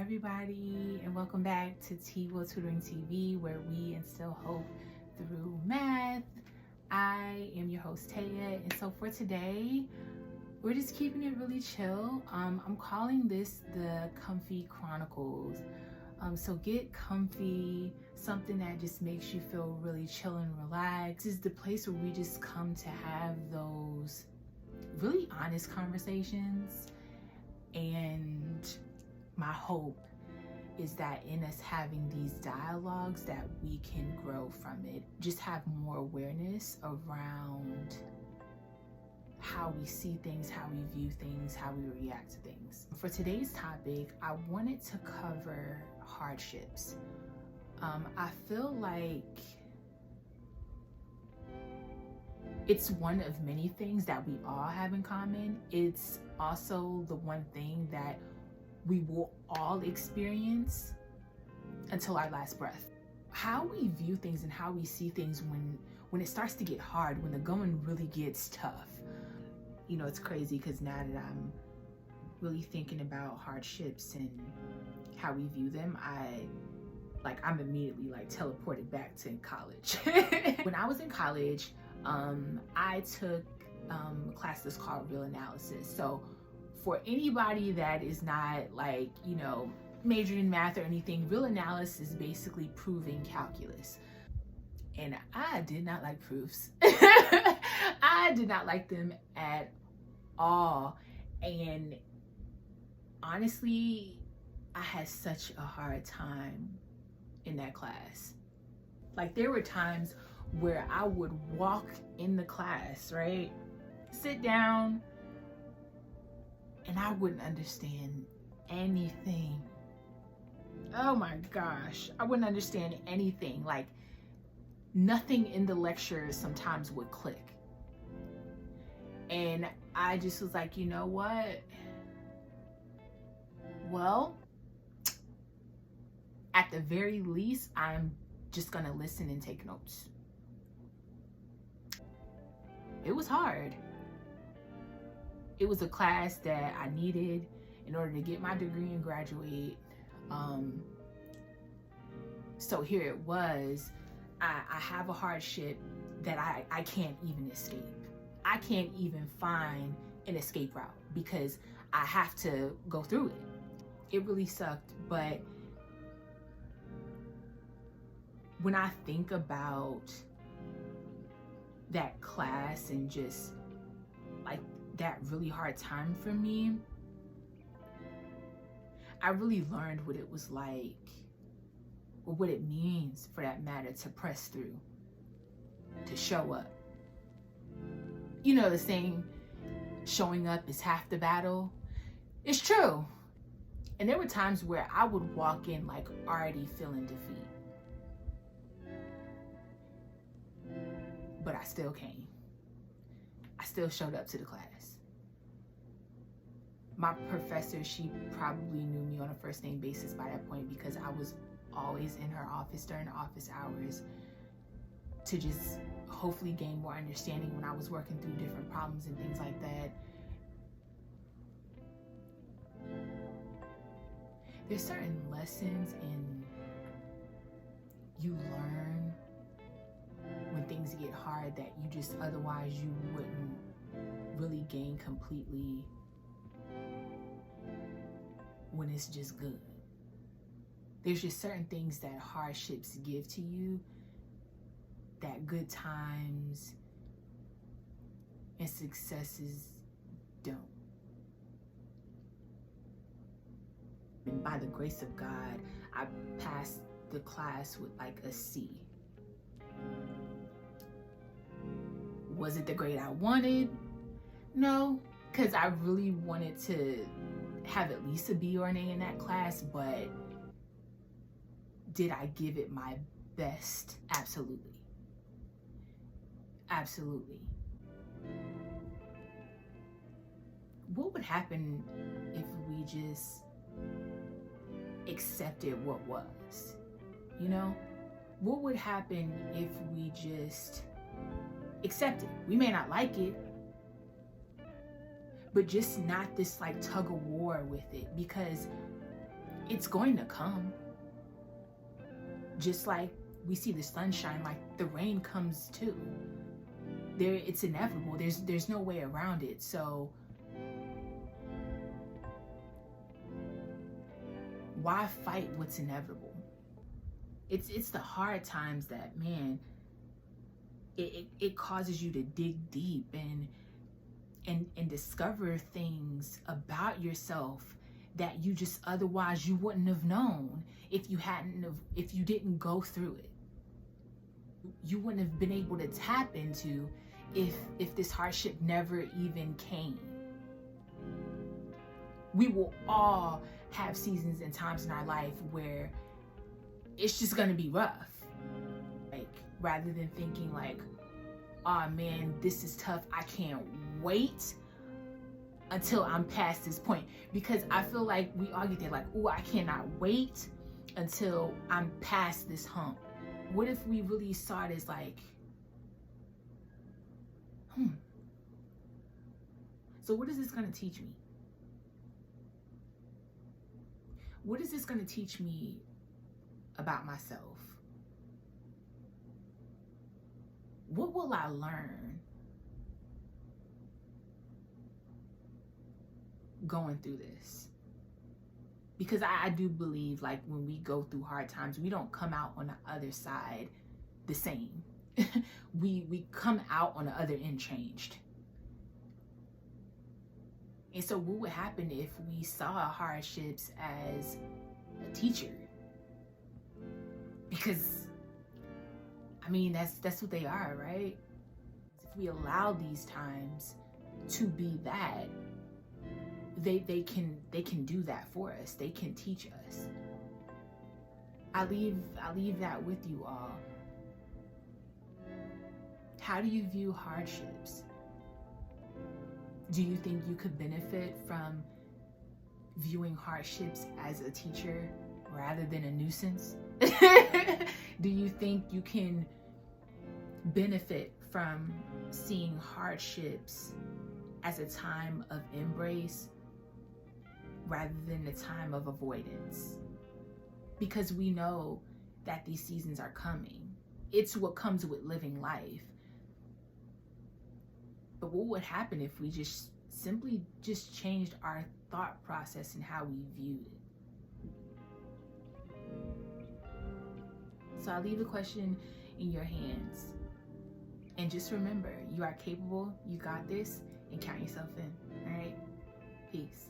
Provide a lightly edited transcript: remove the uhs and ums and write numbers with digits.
everybody, and welcome back to T.Will Tutoring TV, where we instill hope through math. I am your host, Taya, and so for today, we're just keeping it really chill. I'm calling this the Comfy Chronicles. So get comfy, something that just makes you feel really chill and relaxed. This is the place where we just come to have those really honest conversations, and my hope is that in us having these dialogues that we can grow from it, just have more awareness around how we see things, how we view things, how we react to things. For today's topic, I wanted to cover hardships. I feel like it's one of many things that we all have in common. It's also the one thing that we will all experience until our last breath. How we view things and how we see things when it starts to get hard, when the going really gets tough. You know, it's crazy because now that I'm really thinking about hardships and how we view them, I'm immediately teleported back to college. When I was in college, I took a class that's called Real Analysis. So for anybody that is not majoring in math or anything, real analysis is basically proving calculus. And I did not like proofs. I did not like them at all. And honestly, I had such a hard time in that class. There were times where I would walk in the class, right? Sit down, and I wouldn't understand anything. Oh my gosh, I wouldn't understand anything. Nothing in the lecture sometimes would click. And I just was like, you know what? Well, at the very least, I'm just gonna listen and take notes. It was hard. It was a class that I needed in order to get my degree and graduate. So here it was. I have a hardship that I can't even escape. I can't even find an escape route because I have to go through it. It really sucked, but when I think about that class and just that really hard time for me, I really learned what it was like, or what it means for that matter, to press through, to show up. You know the saying, showing up is half the battle. It's true. And there were times where I would walk in already feeling defeat. But I still came. I still showed up to the class. My professor, she probably knew me on a first name basis by that point because I was always in her office during office hours to just hopefully gain more understanding when I was working through different problems and things like that. There's certain lessons you learn when things get hard that you just otherwise you wouldn't really gain completely when it's just good. There's just certain things that hardships give to you that good times and successes don't. And by the grace of God, I passed the class with a C. Was it the grade I wanted? No, because I really wanted to have at least a B or an A in that class, but did I give it my best? Absolutely. Absolutely. What would happen if we just accepted what was? You know? What would happen if we just accept it? We may not like it, but just not this tug of war with it, because it's going to come. Just like we see the sunshine, like the rain comes too. It's inevitable. There's no way around it. So why fight what's inevitable? It's the hard times that, man, it causes you to dig deep and discover things about yourself that you just otherwise you wouldn't have known if you didn't go through it. You wouldn't have been able to tap into if this hardship never even came. We will all have seasons and times in our life where it's just gonna be rough. Like, rather than thinking like, oh man, this is tough, I can't wait until I'm past this point. Because I feel like we all get there like, oh, I cannot wait until I'm past this hump. What if we really saw it as like, so what is this gonna teach me? What is this gonna teach me about myself? What will I learn going through this? Because I do believe like when we go through hard times, we don't come out on the other side the same. we come out on the other end changed. And so what would happen if we saw hardships as a teacher? Because I mean, that's what they are, right? If we allow these times to be that, they can do that for us. They can teach us. I leave that with you all. How do you view hardships? Do you think you could benefit from viewing hardships as a teacher rather than a nuisance? Do you think you can benefit from seeing hardships as a time of embrace rather than a time of avoidance? Because we know that these seasons are coming. It's what comes with living life. But what would happen if we just simply changed our thought process and how we viewed it? So I'll leave the question in your hands. And just remember, you are capable, you got this, and count yourself in. All right? Peace.